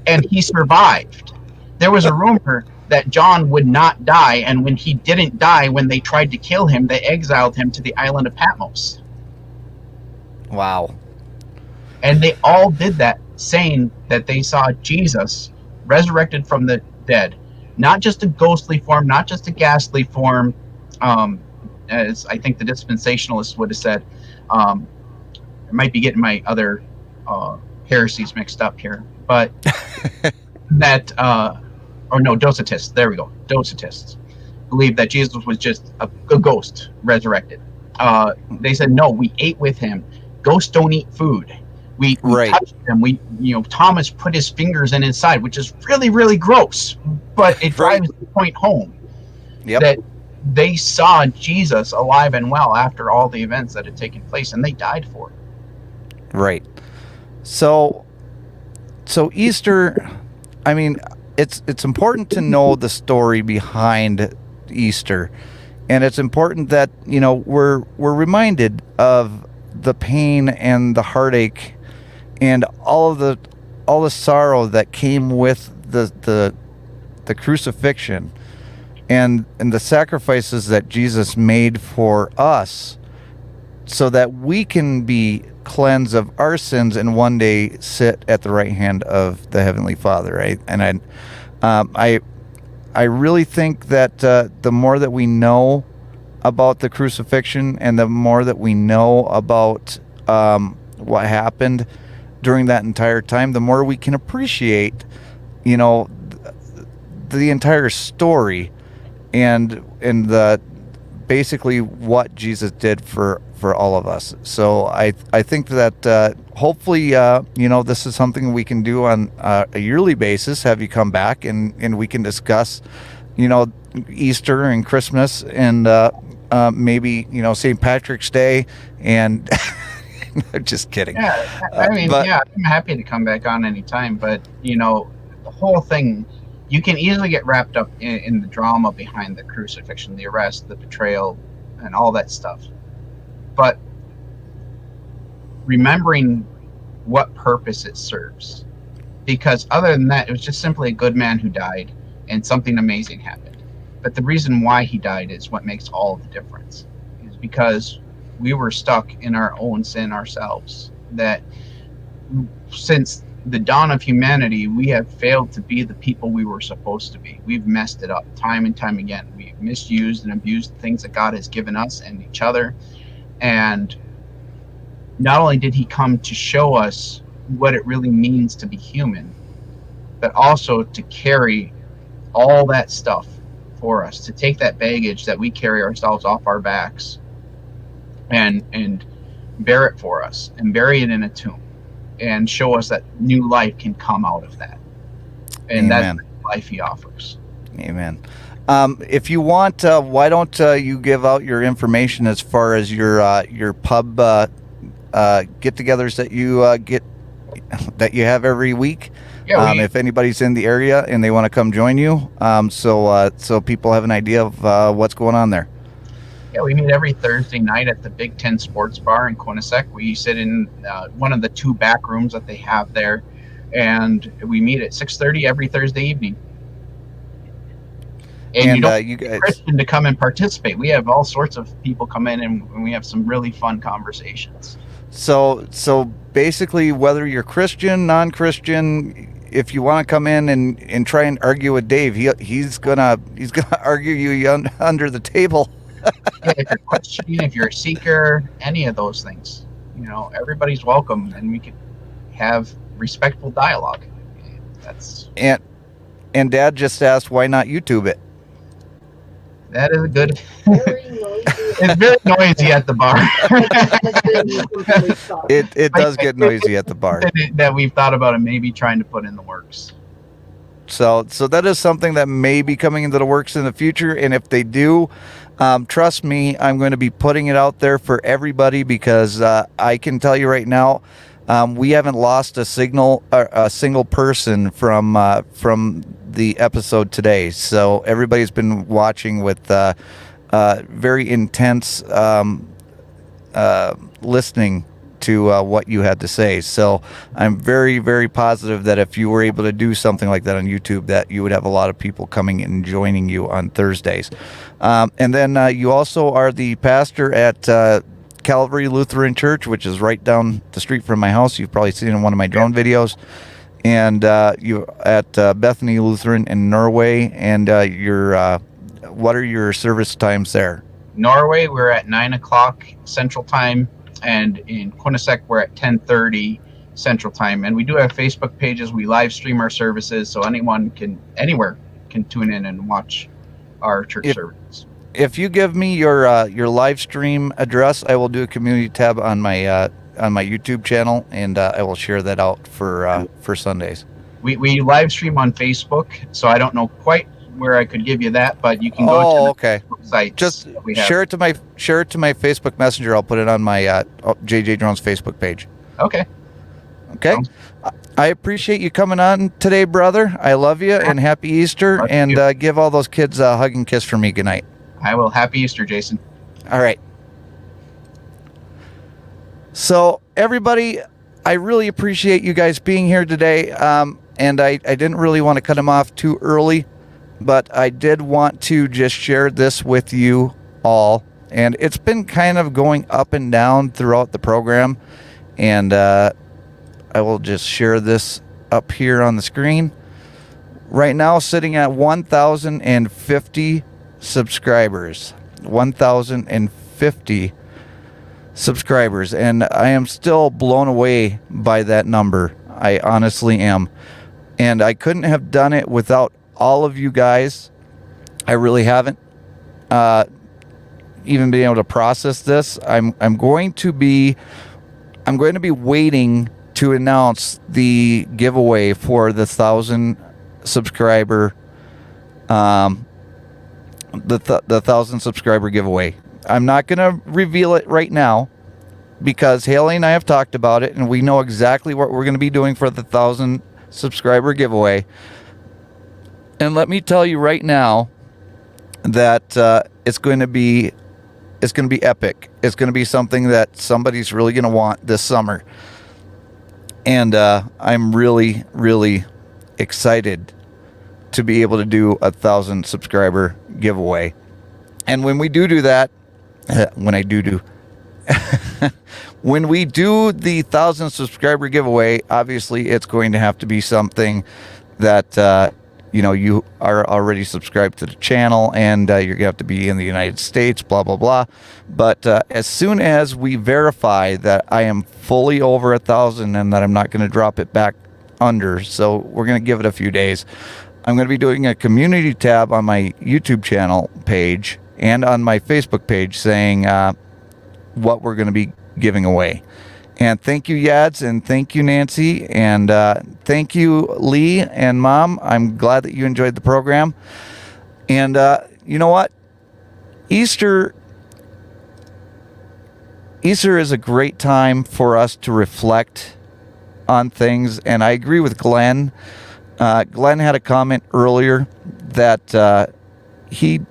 and he survived. There was a rumor that John would not die, and when he didn't die, when they tried to kill him, they exiled him to the island of Patmos. Wow. And they all did that, saying that they saw Jesus resurrected from the dead. Not just a ghostly form, not just a ghastly form, as I think the dispensationalists would have said. I might be getting my other heresies mixed up here. But that, or no, Docetists, there we go, Docetists believe that Jesus was just a ghost resurrected. They said, no, we ate with him. Ghosts don't eat food. We touched him. Thomas put his fingers in his side, which is really, really gross, but it drives the point home that they saw Jesus alive and well after all the events that had taken place, and they died for it. Right. So Easter, I mean, it's important to know the story behind Easter, and it's important that we're reminded of the pain and the heartache and all the sorrow that came with the crucifixion and the sacrifices that Jesus made for us, so that we can be cleansed of our sins and one day sit at the right hand of the Heavenly Father, right? And I really think that the more that we know about the crucifixion and the more that we know about what happened during that entire time, the more we can appreciate, the entire story and the basically what Jesus did for all of us. So I think that hopefully this is something we can do on a yearly basis. Have you come back and we can discuss Easter and Christmas and maybe St. Patrick's Day and just kidding. Yeah, I'm happy to come back on anytime, but the whole thing, you can easily get wrapped up in the drama behind the crucifixion, the arrest, the betrayal, and all that stuff. But remembering what purpose it serves, because other than that, it was just simply a good man who died and something amazing happened. But the reason why he died is what makes all the difference, is because we were stuck in our own sin ourselves. That since the dawn of humanity, we have failed to be the people we were supposed to be. We've messed it up time and time again. We've misused and abused the things that God has given us and each other. And not only did he come to show us what it really means to be human, but also to carry all that stuff for us, to take that baggage that we carry ourselves off our backs and bear it for us and bury it in a tomb and show us that new life can come out of that. And Amen. That's the life he offers. Amen. If you want, why don't you give out your information as far as your pub get-togethers that you have every week? Yeah, if anybody's in the area and they want to come join you, so people have an idea of what's going on there. Yeah, we meet every Thursday night at the Big Ten Sports Bar in Quinnipiac. We sit in one of the two back rooms that they have there, and we meet at 6:30 every Thursday evening. And you don't you guys, Christian to come and participate. We have all sorts of people come in, and we have some really fun conversations. So basically, whether you're Christian, non-Christian, if you want to come in and try and argue with Dave, he's gonna argue you under the table. Yeah, if you're questioning, if you're a seeker, any of those things, everybody's welcome, and we can have respectful dialogue. That's and Dad just asked, why not YouTube it? That is a good. Very noisy. It's very noisy at the bar. It does get noisy at the bar. That we've thought about and maybe trying to put in the works. So that is something that may be coming into the works in the future, and if they do, trust me, I'm going to be putting it out there for everybody, because I can tell you right now, we haven't lost a single person from the episode today. So everybody's been watching with very intense listening to what you had to say. So I'm very, very positive that if you were able to do something like that on YouTube, that you would have a lot of people coming and joining you on Thursdays. And then you also are the pastor at Calvary Lutheran Church, which is right down the street from my house. You've probably seen it in one of my drone videos. And you at Bethany Lutheran in Norway. And what are your service times there? Norway, we're at 9 o'clock Central Time, and in Quinnipiac, we're at 10:30 Central Time. And we do have Facebook pages. We live stream our services, so anyone anywhere can tune in and watch our church services. If you give me your live stream address, I will do a community tab on my YouTube channel, and I will share that out for Sundays. We live stream on Facebook, so I don't know quite where I could give you that, but you can go to the site. Just share it to my Facebook Messenger. I'll put it on my JJDrones Facebook page. Okay. I appreciate you coming on today, brother. I love you, and happy Easter. And give all those kids a hug and kiss from me. Good night. I will. Happy Easter, Jason. All right. So, everybody, I really appreciate you guys being here today. And I didn't really want to cut him off too early, but I did want to just share this with you all. And it's been kind of going up and down throughout the program. And I will just share this up here on the screen. Right now, sitting at 1,050 subscribers. 1,050 subscribers. And I am still blown away by that number. I honestly am. And I couldn't have done it without all of you guys. I really haven't even been able to process this. I'm going to be waiting to announce the giveaway for the 1,000 subscriber the 1,000 subscriber giveaway. I'm not going to reveal it right now because Haley and I have talked about it, and we know exactly what we're going to be doing for the 1,000 subscriber giveaway. And let me tell you right now that it's going to be epic. It's going to be something that somebody's really going to want this summer. And I'm really, really excited to be able to do a 1,000 subscriber giveaway. And when we do that, when we do the 1,000 subscriber giveaway, obviously it's going to have to be something that you are already subscribed to the channel, and you're going to have to be in the United States, blah, blah, blah. But as soon as we verify that I am fully over 1,000 and that I'm not going to drop it back under, so we're going to give it a few days, I'm going to be doing a community tab on my YouTube channel page and on my Facebook page saying what we're going to be giving away. And thank you, Yads, and thank you, Nancy, and thank you, Lee and Mom. I'm glad that you enjoyed the program. And you know what? Easter is a great time for us to reflect on things, and I agree with Glenn. Glenn had a comment earlier that he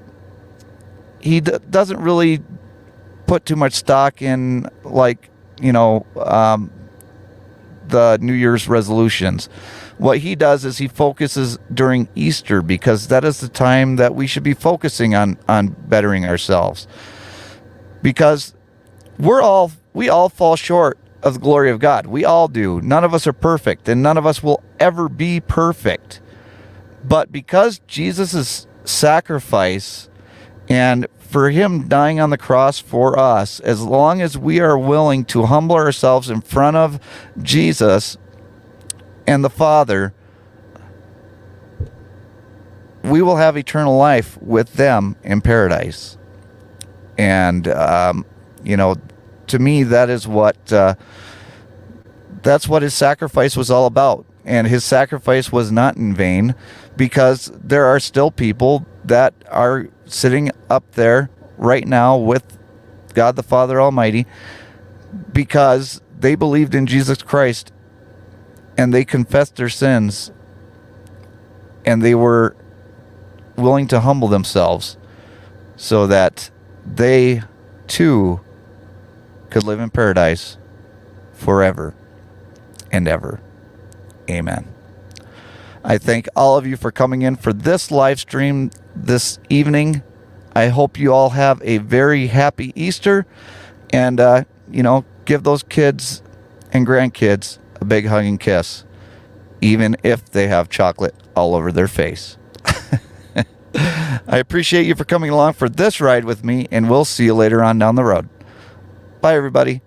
doesn't really put too much stock in, like, the New Year's resolutions. What he does is he focuses during Easter, because that is the time that we should be focusing on bettering ourselves. Because we all fall short of the glory of God. We all do. None of us are perfect, and none of us will ever be perfect. But because Jesus' sacrifice and for him dying on the cross for us, as long as we are willing to humble ourselves in front of Jesus and the Father, we will have eternal life with them in paradise. And, to me, that's what his sacrifice was all about. And his sacrifice was not in vain, because there are still people that are sitting up there right now with God the Father Almighty because they believed in Jesus Christ and they confessed their sins and they were willing to humble themselves so that they too could live in paradise forever and ever. Amen. I thank all of you for coming in for this live stream this evening. I hope you all have a very happy Easter, And, give those kids and grandkids a big hug and kiss, even if they have chocolate all over their face. I appreciate you for coming along for this ride with me, and we'll see you later on down the road. Bye, everybody.